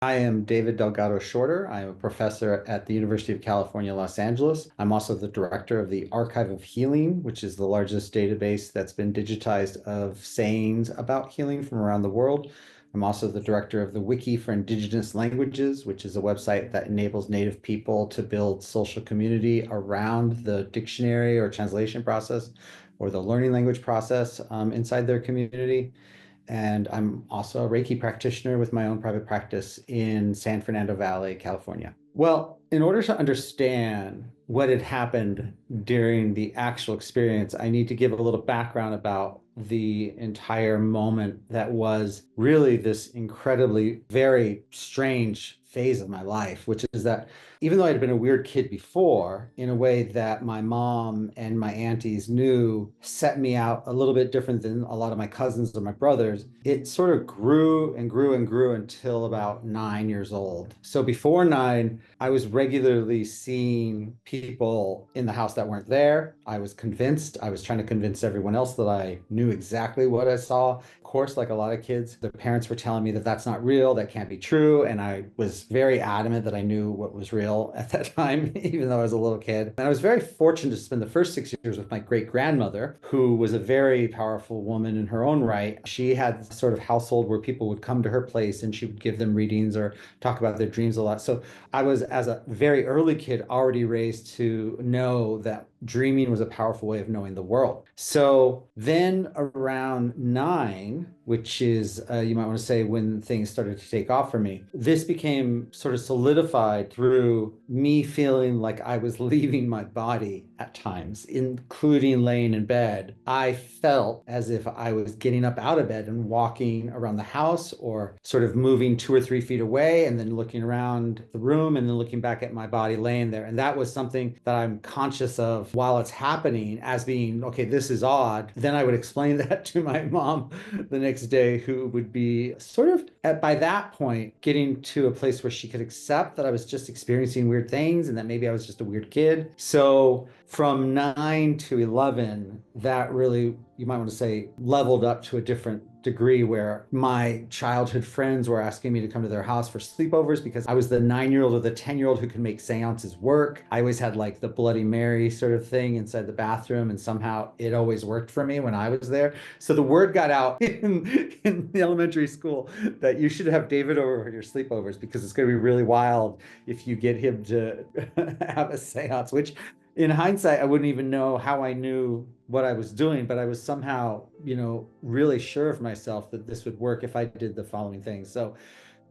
I am David Delgado Shorter. I am a professor at the University of California, Los Angeles. I'm also the director of the Archive of Healing, which is the largest database that's been digitized of sayings about healing from around the world. I'm also the director of the Wiki for Indigenous Languages, which is a website that enables Native people to build social community around the dictionary or translation process or the learning language process inside their community. And I'm also a Reiki practitioner with my own private practice in San Fernando Valley, California. Well, in order to understand what had happened during the actual experience, I need to give a little background about the entire moment that was really this incredibly, very strange phase of my life, which is that even though I'd been a weird kid before, in a way that my mom and my aunties knew set me out a little bit different than a lot of my cousins or my brothers, it sort of grew and grew and grew until about 9 years old. So before nine, I was regularly seeing people in the house that weren't there. I was convinced, I was trying to convince everyone else that I knew exactly what I saw. Of course, like a lot of kids, their parents were telling me that that's not real, that can't be true. And I was very adamant that I knew what was real at that time, even though I was a little kid. And I was very fortunate to spend the first 6 years with my great grandmother, who was a very powerful woman in her own right. She had a sort of household where people would come to her place and she would give them readings or talk about their dreams a lot. So I was, as a very early kid, already raised to know that dreaming was a powerful way of knowing the world. So then around nine, which is, you might want to say, when things started to take off for me, this became sort of solidified through me feeling like I was leaving my body at times, including laying in bed. I felt as if I was getting up out of bed and walking around the house or sort of moving 2 or 3 feet away and then looking around the room and then looking back at my body laying there. And that was something that I'm conscious of while it's happening as being, okay, this is odd. Then I would explain that to my mom the next day, who would be sort of by that point getting to a place where she could accept that I was just experiencing weird things and that maybe I was just a weird kid. So from 9 to 11, that really, you might want to say, leveled up to a different degree where my childhood friends were asking me to come to their house for sleepovers because I was the 9-year-old or the 10-year-old who could make seances work. I always had like the Bloody Mary sort of thing inside the bathroom, and somehow it always worked for me when I was there. So the word got out in the elementary school that you should have David over for your sleepovers because it's going to be really wild if you get him to have a seance, which in hindsight, I wouldn't even know how I knew what I was doing, but I was somehow, really sure of myself that this would work if I did the following things. So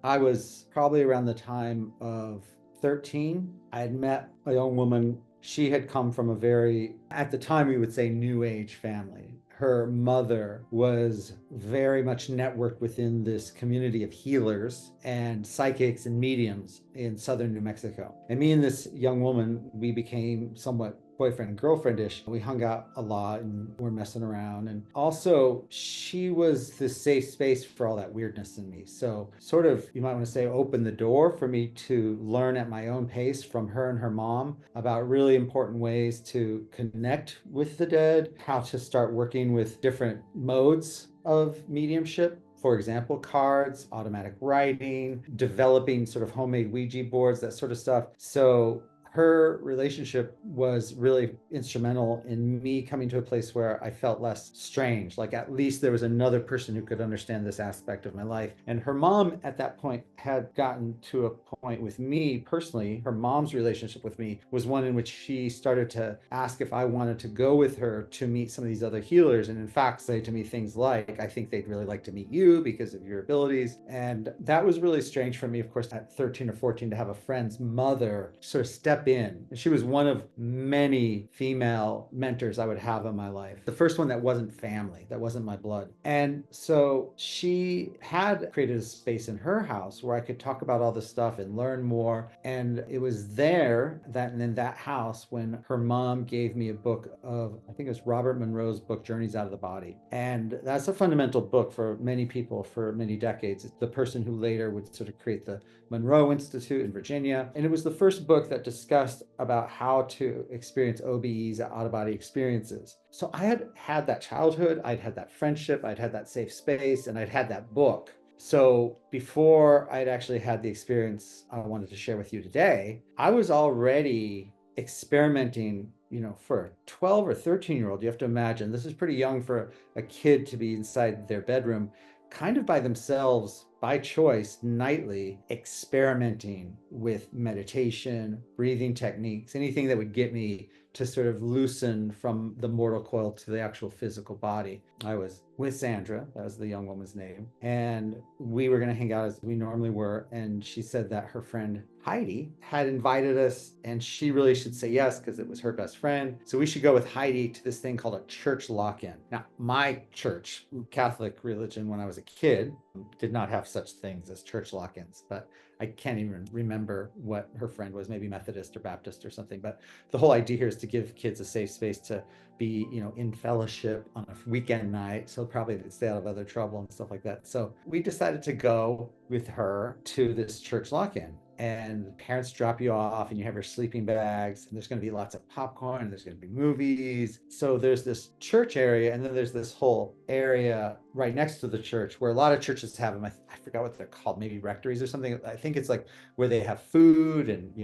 I was probably around the time of 13. I had met a young woman. She had come from a very, at the time, we would say new age family. Her mother was very much networked within this community of healers and psychics and mediums in southern New Mexico. And me and this young woman, we became somewhat boyfriend and girlfriendish. We hung out a lot and were messing around. And also, she was the safe space for all that weirdness in me. So, sort of, you might want to say, opened the door for me to learn at my own pace from her and her mom about really important ways to connect with the dead, how to start working with different modes of mediumship. For example, cards, automatic writing, developing sort of homemade Ouija boards, that sort of stuff. So her relationship was really instrumental in me coming to a place where I felt less strange. Like at least there was another person who could understand this aspect of my life. And her mom at that point had gotten to a point with me personally. Her mom's relationship with me was one in which she started to ask if I wanted to go with her to meet some of these other healers. And in fact, say to me things like, I think they'd really like to meet you because of your abilities. And that was really strange for me, of course, at 13 or 14 to have a friend's mother sort of step in. She was one of many female mentors I would have in my life. The first one that wasn't family, that wasn't my blood. And so she had created a space in her house where I could talk about all this stuff and learn more. And it was there that, and in that house, when her mom gave me a book of, I think it was Robert Monroe's book, Journeys Out of the Body. And that's a fundamental book for many people for many decades. It's the person who later would sort of create the Monroe Institute in Virginia. And it was the first book that discussed about how to experience OBEs, out-of-body experiences. So I had had that childhood, I'd had that friendship, I'd had that safe space, and I'd had that book. So before I'd actually had the experience I wanted to share with you today, I was already experimenting, for a 12 or 13-year-old. You have to imagine this is pretty young for a kid to be inside their bedroom, kind of by themselves, by choice, nightly, experimenting with meditation, breathing techniques, anything that would get me to sort of loosen from the mortal coil to the actual physical body. I was with Sandra, that was the young woman's name, and we were going to hang out as we normally were. And she said that her friend Heidi had invited us, and she really should say yes because it was her best friend. So we should go with Heidi to this thing called a church lock-in. Now, my church, Catholic religion, when I was a kid, did not have such things as church lock-ins, but I can't even remember what her friend was, maybe Methodist or Baptist or something. But the whole idea here is to give kids a safe space to be, in fellowship on a weekend night. So probably they'd stay out of other trouble and stuff like that. So we decided to go with her to this church lock-in. And parents drop you off and you have your sleeping bags, and there's going to be lots of popcorn, and there's going to be movies. So there's this church area, and then there's this whole area right next to the church where a lot of churches have them. I forgot what they're called, maybe rectories or something. I think it's like where they have food and,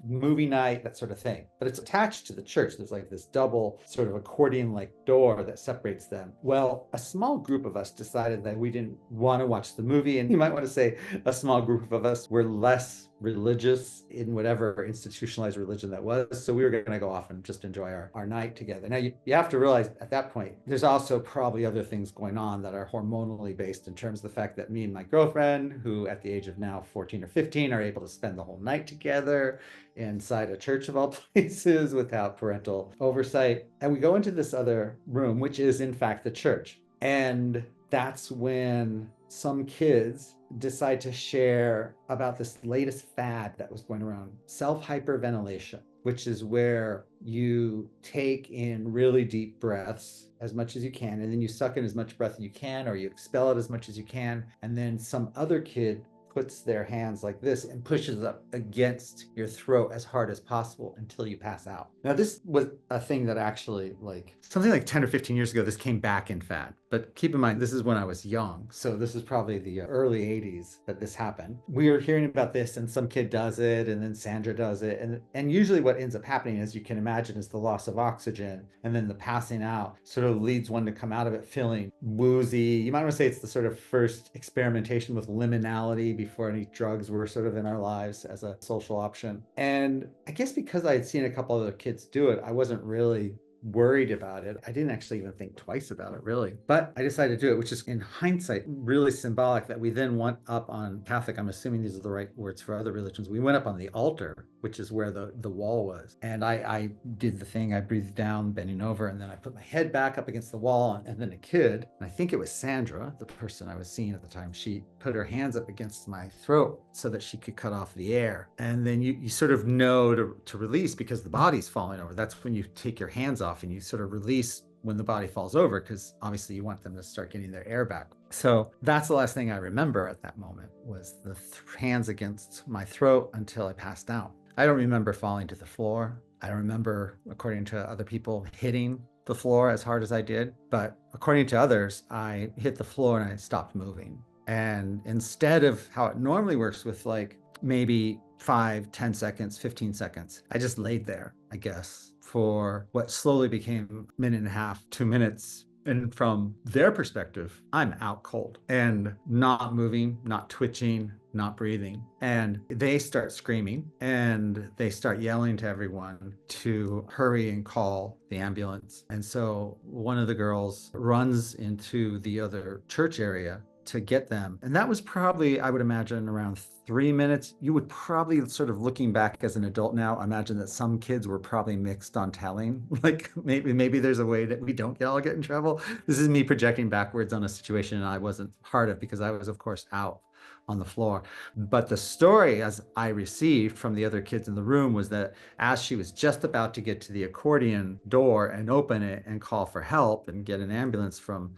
movie night, that sort of thing. But it's attached to the church. There's like this double sort of accordion-like door that separates them. Well, a small group of us decided that we didn't want to watch the movie. And you might want to say a small group of us were less religious in whatever institutionalized religion that was. So we were going to go off and just enjoy our night together. Now, you have to realize at that point, there's also probably other things going on that are hormonally based in terms of the fact that me and my girlfriend, who at the age of now 14 or 15, are able to spend the whole night together inside a church of all places without parental oversight. And we go into this other room, which is in fact the church. And that's when some kids decide to share about this latest fad that was going around, self-hyperventilation, which is where you take in really deep breaths as much as you can, and then you suck in as much breath as you can, or you expel it as much as you can, and then some other kid puts their hands like this and pushes up against your throat as hard as possible until you pass out. Now, this was a thing that actually, like something like 10 or 15 years ago, this came back in fad. But keep in mind, this is when I was young. So this is probably the early 80s that this happened. We were hearing about this, and some kid does it, and then Sandra does it. And usually what ends up happening, as you can imagine, is the loss of oxygen, and then the passing out sort of leads one to come out of it feeling woozy. You might want to say it's the sort of first experimentation with liminality before any drugs were sort of in our lives as a social option. And I guess because I had seen a couple other kids do it, I wasn't really worried about it. I didn't actually even think twice about it, really. But I decided to do it, which is in hindsight really symbolic that we then went up on Catholic. I'm assuming these are the right words for other religions. We went up on the altar, which is where the wall was. And I did the thing. I breathed down, bending over, and then I put my head back up against the wall. And then a kid, and I think it was Sandra, the person I was seeing at the time, she put her hands up against my throat so that she could cut off the air. And then you sort of know to release because the body's falling over. That's when you take your hands off and you sort of release when the body falls over, because obviously you want them to start getting their air back. So that's the last thing I remember at that moment was the hands against my throat until I passed out. I don't remember falling to the floor. I don't remember, according to other people, hitting the floor as hard as I did. But according to others, I hit the floor and I stopped moving. And instead of how it normally works with like maybe 5, 10 seconds, 15 seconds, I just laid there, I guess, for what slowly became a minute and a half, 2 minutes. And from their perspective, I'm out cold and not moving, not twitching, not breathing. And they start screaming and they start yelling to everyone to hurry and call the ambulance. And so one of the girls runs into the other church area to get them. And that was probably, I would imagine, around 3 minutes. You would probably, sort of looking back as an adult now, imagine that some kids were probably mixed on telling. Like maybe there's a way that we don't all get in trouble. This is me projecting backwards on a situation I wasn't part of because I was, of course, out on the floor. But the story as I received from the other kids in the room was that as she was just about to get to the accordion door and open it and call for help and get an ambulance from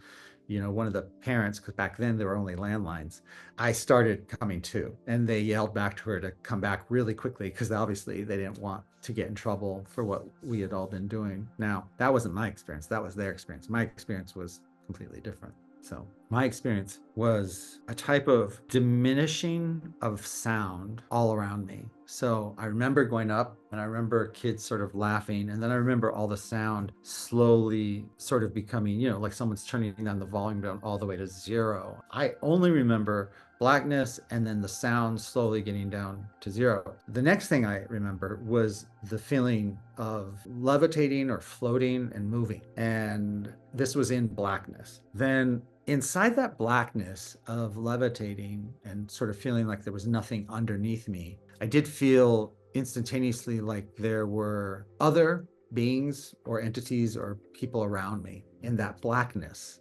one of the parents, because back then there were only landlines, I started coming to, and they yelled back to her to come back really quickly because obviously they didn't want to get in trouble for what we had all been doing. Now, that wasn't my experience. That was their experience. My experience was completely different. So my experience was a type of diminishing of sound all around me. So I remember going up and I remember kids sort of laughing. And then I remember all the sound slowly sort of becoming, like someone's turning down the volume down all the way to zero. I only remember blackness and then the sound slowly getting down to zero. The next thing I remember was the feeling of levitating or floating and moving. And this was in blackness. Then inside that blackness of levitating and sort of feeling like there was nothing underneath me, I did feel instantaneously like there were other beings or entities or people around me in that blackness.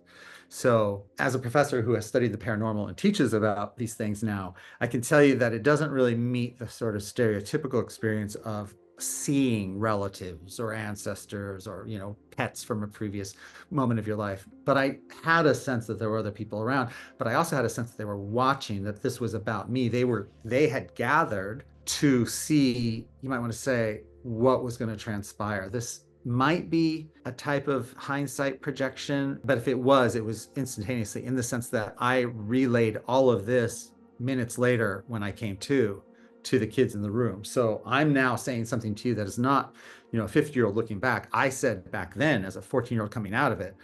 So, as a professor who has studied the paranormal and teaches about these things now, I can tell you that it doesn't really meet the sort of stereotypical experience of seeing relatives or ancestors or, pets from a previous moment of your life. But I had a sense that there were other people around, but I also had a sense that they were watching, that this was about me. They had gathered to see, you might want to say, what was going to transpire. This might be a type of hindsight projection, but if it was instantaneously, in the sense that I relayed all of this minutes later when I came to the kids in the room. So I'm now saying something to you that is not, a 50-year-old looking back. I said back then, as a 14-year-old coming out of it,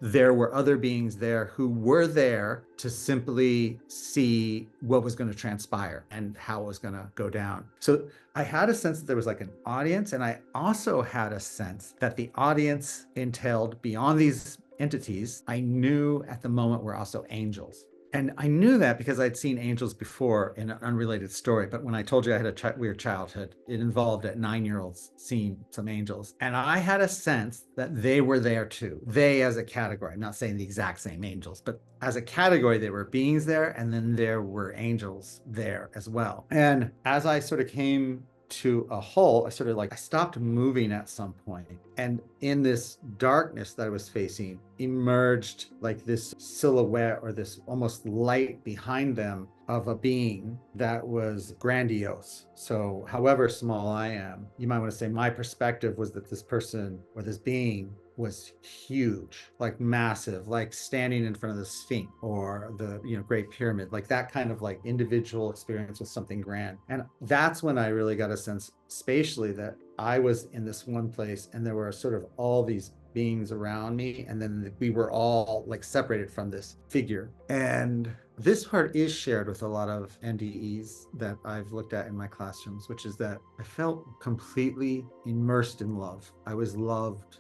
there were other beings there who were there to simply see what was going to transpire and how it was going to go down. So I had a sense that there was like an audience, and I also had a sense that the audience entailed, beyond these entities, I knew at the moment were also angels. And I knew that because I'd seen angels before in an unrelated story. But when I told you I had a weird childhood, it involved at 9-year-olds seeing some angels. And I had a sense that they were there too. They as a category, I'm not saying the exact same angels, but as a category, there were beings there. And then there were angels there as well. And as I sort of came to a halt, I stopped moving at some point. And in this darkness that I was facing emerged like this silhouette or this almost light behind them of a being that was grandiose. So however small I am, you might want to say my perspective was that this person or this being was huge, like massive, like standing in front of the Sphinx or the Great Pyramid, like that kind of like individual experience with something grand. And that's when I really got a sense spatially that I was in this one place and there were sort of all these beings around me, and then we were all like separated from this figure. And this part is shared with a lot of NDEs that I've looked at in my classrooms, which is that I felt completely immersed in love. I was loved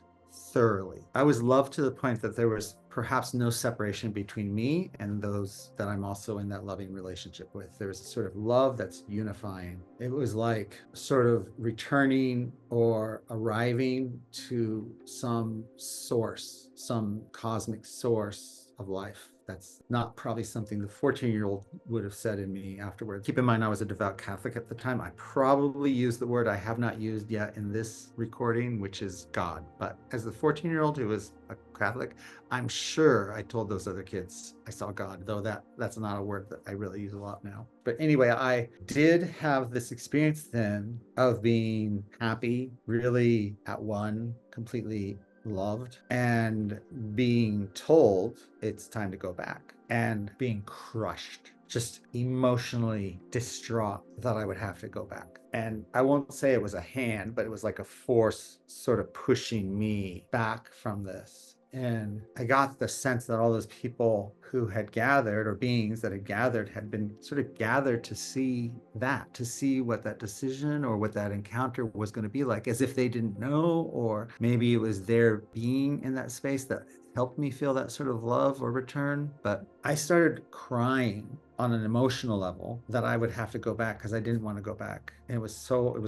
thoroughly. I was loved to the point that there was perhaps no separation between me and those that I'm also in that loving relationship with. There was a sort of love that's unifying. It was like sort of returning or arriving to some source, some cosmic source of life. That's not probably something the 14-year-old would have said in me afterwards. Keep in mind, I was a devout Catholic at the time. I probably used the word I have not used yet in this recording, which is God. But as the 14-year-old who was a Catholic, I'm sure I told those other kids I saw God, though that's not a word that I really use a lot now. But anyway, I did have this experience then of being happy, really at one, completely loved, and being told it's time to go back, and being crushed, just emotionally distraught that I would have to go back. And I won't say it was a hand, but it was like a force sort of pushing me back from this. And I got the sense that all those people who had gathered, or beings that had gathered, had been sort of gathered to see what that decision or what that encounter was going to be like, as if they didn't know, or maybe it was their being in that space that helped me feel that sort of love or return. But I started crying on an emotional level that I would have to go back because I didn't want to go back. And it was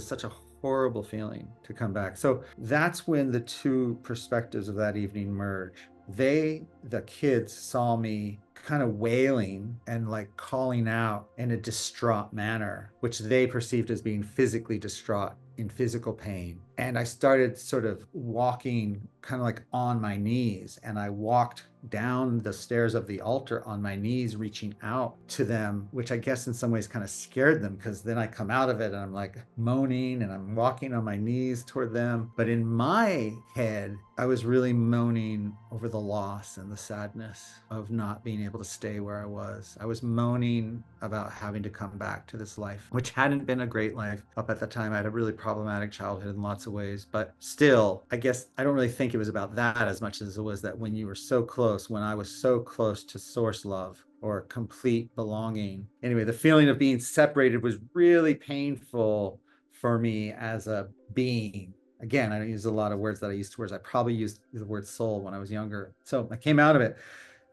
such a horrible feeling to come back. So that's when the two perspectives of that evening merge. The kids saw me kind of wailing and like calling out in a distraught manner, which they perceived as being physically distraught in physical pain. And I started sort of walking kind of like on my knees, and I walked down the stairs of the altar on my knees, reaching out to them, which I guess in some ways kind of scared them, because then I come out of it and I'm like moaning and I'm walking on my knees toward them. But in my head, I was really moaning over the loss and the sadness of not being able to stay where I was. I was moaning about having to come back to this life, which hadn't been a great life up at the time. I had a really problematic childhood in lots of ways, but still, I guess I don't really think it was about that as much as it was that when you were so close, when I was so close to source love or complete belonging. Anyway, the feeling of being separated was really painful for me as a being. Again, I don't use a lot of words that I used towards. I probably used the word soul when I was younger. So I came out of it.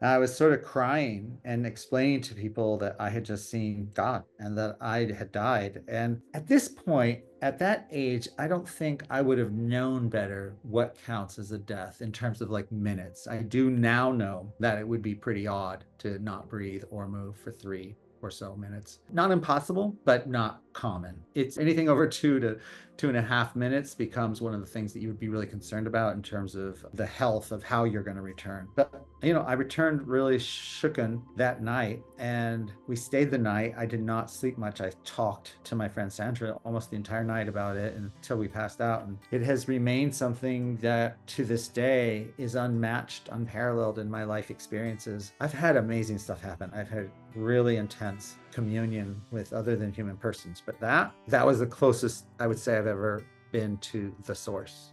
I was sort of crying and explaining to people that I had just seen God and that I had died. And at this point, at that age, I don't think I would have known better what counts as a death in terms of like minutes. I do now know that it would be pretty odd to not breathe or move for 3 or so minutes. Not impossible, but not common. It's anything over 2 to 2.5 minutes becomes one of the things that you would be really concerned about in terms of the health of how you're going to return. But I returned really shooken that night, and we stayed the night. I did not sleep much. I talked to my friend Sandra almost the entire night about it until we passed out. And it has remained something that to this day is unmatched, unparalleled in my life experiences. I've had amazing stuff happen. I've had really intense communion with other than human persons, but that was the closest I would say I've ever been to the source.